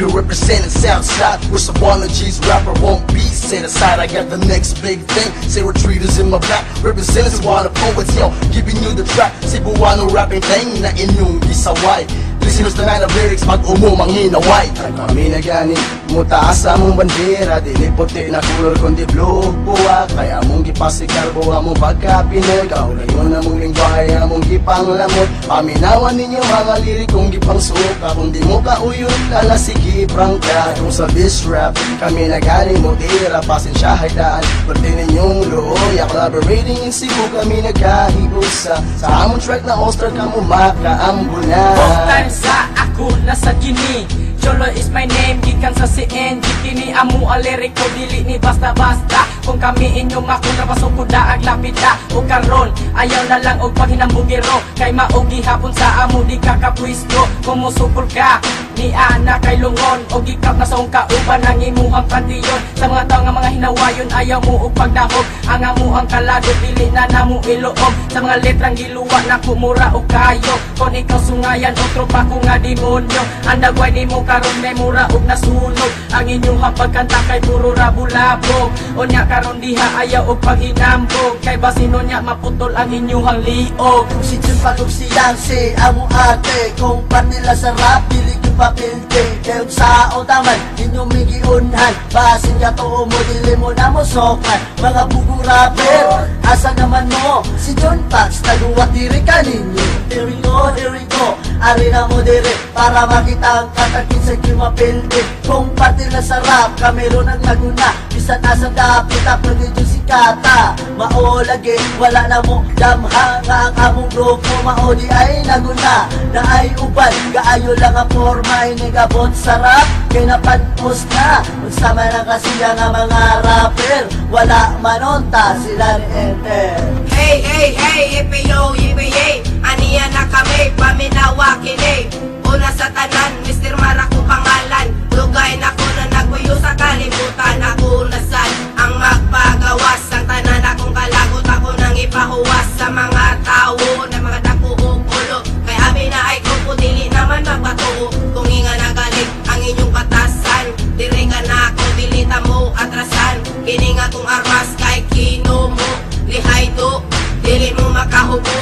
be representing Southside. Where some G's rapper won't be set aside. I got the next big thing. Say retreaters in my back, representing Cebuano poets, yo, giving you the track. Cebuano rapping thing na inyong gisaway. Listeners na ng lyrics, mag-umumang hinaway. Kami na gani, mutaas sa mong bandera. Dili puti na color kundi blue buwak. Kaya mong gipasikarbo among pagka-Pinoy. Kaulayon na mong lingwahe among gipanglamot. Paminawan ninyo mga lirikong gipang suka. Kung di mo kauyon, lalasigip ka. Kung sa diss rap, kami na gani mutira. Pasensyahay daan, pati ninyong looya. Collaborating in Cebu, kami nagkahiusa. Sa among track na all-star ka mo makaambulan. Sa ako nasa gini Cholo is my name, gikan sa CN Gikini amu ang liriko, dili ni basta-basta. Kung kami inyong ako napasok ko daag lapita. O karon, ayaw na lang og paghinambugiro. Kay maugi hapon sa amo di kakapwisto. Kung musukol ka, ni ana kay lungon. O gikap na sa kauban ng imuhang pantiyon. Sa mga tao nga mga hinawayon, ayaw mo og pagdahog. Ang amuhang kalado, dili na namo iloob. Sa mga letrang giluwa na kumura o kayo. Kung ikaw sungayan o tropa ko nga demonyo. Andagway ni mo karon may mura og nasunog. Ang inyong pagkanta kay puro rabulabog. O nya karon diha ayaw og paghinambog. Kay basino nya maputol ang inyong liog. Si Jun pagog siyang si amo ate. Kung panila sa rap, dili ko papilde. Kaya sa otaman, inyong migiunhan. Basin ka to mo, dili mo na mo sokan. Mga bugo rapper, asa naman mo? Si John Pax, taluwat diri ka ninyo. Here we go, ari na mo dire. Para makita ang katakin sa kimapilde. Kung partila sa rap, kameron ang laguna. Bisan nasa dapit, tapos dito si Kata. Maolagi, wala na mo damha. Nga ang among grupo, maodi ay naguna. Na ay uban, gaayo lang ang forma. Inigabot sa rap, kay napanpos na. Magsama na kasi nga mga rapper. Wala manonta, sila ni enter. Hey, hey, hey, EPO, EPA. Aniya na kami, paminawa kini. Una sa tanan, Mr. Marako pangalan. Lugay na ko na nagbuyo sa kalibutan. Ako nasan ang magpagawas. Ang tanan akong kalagot, ako nang ipahuwas sa mga tao na mga dako o ulo. Kay abi na ay kung dili naman magpatuo. Kung inga nagalit ang inyong batasan, dire ka na ako, dili ta mo atrasan. Kini nga kong armas kay kino mo. Lihay do, dili mo makahubo.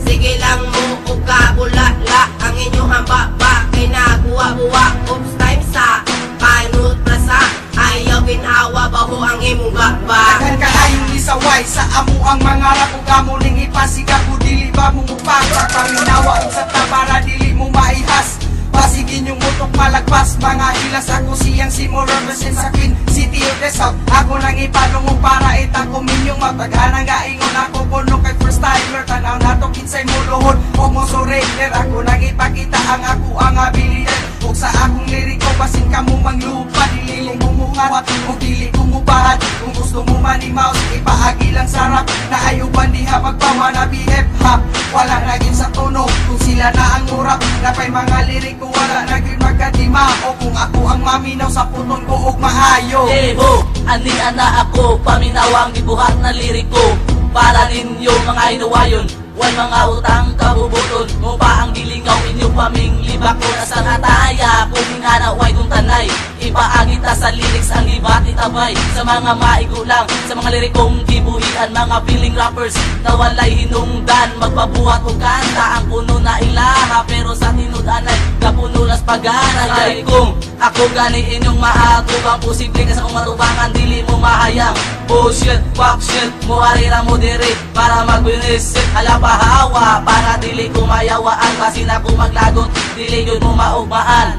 Sige lang mo, o kabulala. Ang inyong hambaba, kay nabuwa-buwa. Oops, time sa panut prasa. Ayaw binhawa, baho ang imong baba. Daghan kaayong isaway sa amo ang mga rap. Ug amo ning ipasiga ko, dili ba mo mupasa. Paminawa sa tabara, dili mo maihas. Pasigin yung mutok malagpas. Mga hilas ako siyang si mo represent sa Queen City of the South. Ako nang ipanungo para itako minyong mataghanang gaingon ako puno kay first timer. Tanaw nato kinsay mo luhod o mo surrender. Ako nang ipakita ang ako ang abilidad. Ug sa akong liriko basin ka mo manglupa. Dili mo mumungat o dili ko mubahad. Kung gusto mo manimaw, ipaagi lang sa rap. Na ayuban diha pagpamana hip hop. Wala naging sa tunog kung sila na ang murap. Napay mga liriko wala naging magkadima. O kung ako ang maminaw sa puton ko og maayo. Eho, ani ana ako, paminawang gibuhat na liriko. Para ninyo mga hinuwayon, wal mga utang kabubuton. Mo pa ang gilingaw inyo paming libak ko na sa nataya. Kung hingana way kung tanay, ipaagi ta sa lyrics ang ibati tabay. Sa mga maigo lang, sa mga lirikong gibuhian. Mga feeling rappers na walay hinungdan. Magpabuhat o kanta ang puno na ilaha. Pero sa tinudanay, kapuno las pagana. Lirikong ako gani inyong maatubang. Posible ka sa kong matubangan, dili mo mahayang. Bullshit, fuck shit, mo harira mo diri. Para mag-winisit, hala pahawa. Para dili ko mayawaan, kasi na ko maglagot, dili yun mo maugmaan.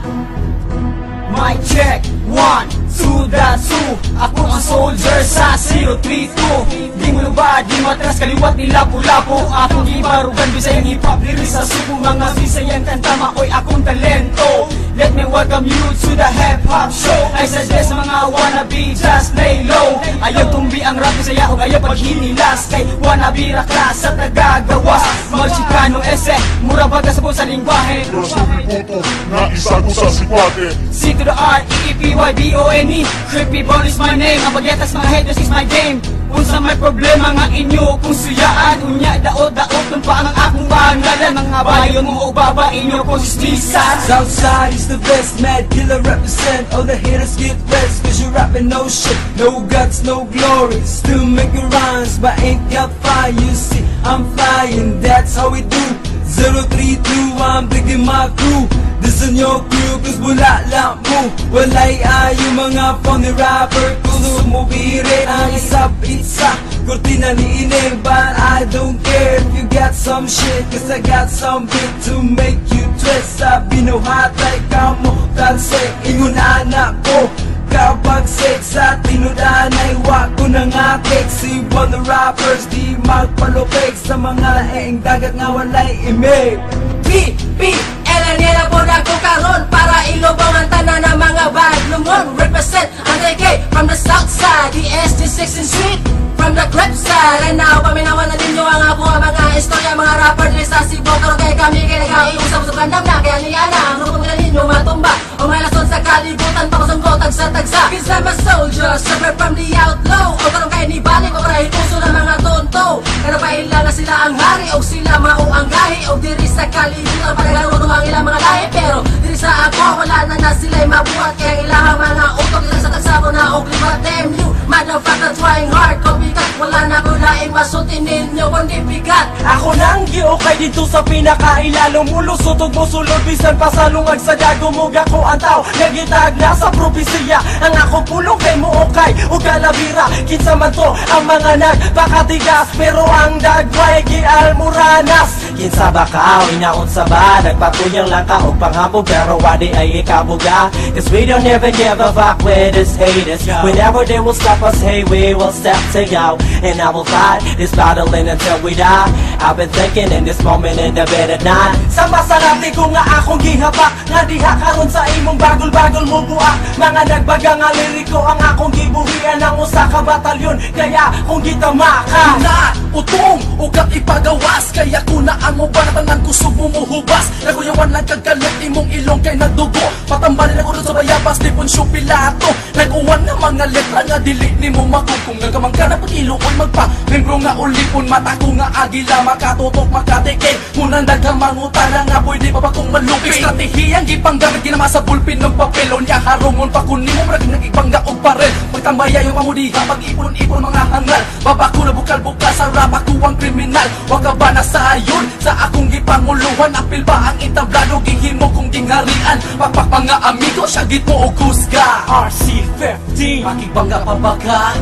Mic check, 1, 2, that's 2. Ako ang soldier sa 032. Di mo ba, di matras kaliwat ni lapu-lapu. Akong gibarugan, bisayang hip-hop, diri sa Subo. Mga bisayang kanta, makoy akong talento. Let me welcome you to the hip-hop show. I suggest mga wannabe, just lay low. Ayaw tumbi ang rap bisaya o ayaw paghinilas. Kay wannabe raklas sa tagagawas. Mga Chicano ese, mura baga sa sa lingwahe. Puto na isa ko sa sikwate. C to the R, E-E-P-Y-B-O-N-E. Creepy Bone is my name. Ang bagyetas mga haters is my game. Unsa may problema nga inyo kung suyaan unya daot-daot nun pa ang akong pangalan. Mga bayon mo o baba inyo kung sismisan. Southside is the best, mad killer represent. All the haters get rest, cause you're rapping no shit. No guts, no glory, still making rhymes, but ain't got fire. You see, I'm flying, that's how we do. 032, I'm digging my crew. This is your crew, cause wala lang mo. Walay ayo mga phony rapper. Kung sumubiri ang isa-isa, kurtina ni Inem. But I don't care if you got some shit, cause I got some beat to make you twist. Sabi no hatay ka mo, talsik ingon anak ko. Kapag sex sa tinudan ay wag ko nang akik. Si one the rappers di magpalupig sa mga laing dagat nga walay imig. Elan-elan po na ko karon para ilobang ang tanan ng mga bad lumon. Represent ang reggae from the south side, the SD6 and Street from the crep side. And now paminawan na ninyo ang mga istorya, mga rapper dili sa Cebu. Karon kay kami kay nag-iusap sa kandam na kaya niya na ang rupong nila ninyo matumba o may lason sa kalibutan pakasungko tagsa-tagsa. Cause I'm a soldier, suffer from the outlaw. O karon kay ni balik o karahit puso ng mga tonto. Karon pa ila na sila ang hari o sila mao ang gahi o diri sa kalibutan pagkalaro ang ilang mga lahi. Pero diri sa ako wala na sila'y mabuhat kaya ang ilang mga utok diri sa tagsako na og libat. Damn you, motherfucker trying hard. Copycat, wala na ko laing masultin ninyo kundi bigat. Ako nang giokay dito sa pinakailalong mulusot ug musulod bisan pa sa lungag sa dago mo gako ang tao nagitag na sa propesiya. Ang akong pulong kay muokay ug kalabira kinsa man to ang mga nagpakatigas pero ang dagway gialmuranas. Kinsa ba ka inaon sa ba nagpatuyang lang ka og panghambog pero wadi ay ikabuga. Cause we don't ever give a fuck with this haters. Whenever they will stop us, hey, we will step to go. And I will fight this battling until we die. I've been thinking in this moment in the bed at night. Sa masarati ko nga akong gihapak nga diha karon sa imong bagol-bagol mo buak. Mga nagbaga nga liriko ang akong gibuhian ng usa ka batalyon kaya kung gitamaka Na utong ugat ipagawas kaya kuna ang ubanatan kusog mo muhubas. Naguyawan lang kagalit imong ilong kay nagdugo. Patambalin ako sa bayabas di pun Pilato. Nag-uwan na mga letra nga dili ni mo magkukong. Nagamang ka na pag-iluoy magpa membro nga ulipon mata ko nga agila makatutok makatikin. Munang nagkamangutan na nga pwede pa ba kong malupin. Estratehiyang gipanggamit ginama sa bulpin ng papelon. Ya harungon pa kunin mo marag nagibangga og parel. Pagtambaya yung pamudiha pag-ipon-ipon mga hangal. Babako na bukal-bukal sa rap ako ang kriminal. Wag ka ba nasayon sa akong gipanguluhan. Apil ba ang itablado gihimo kong gingharian. Pagpak mga amigo siya git mo o kusga. RC15 Makibangga pa ba ka?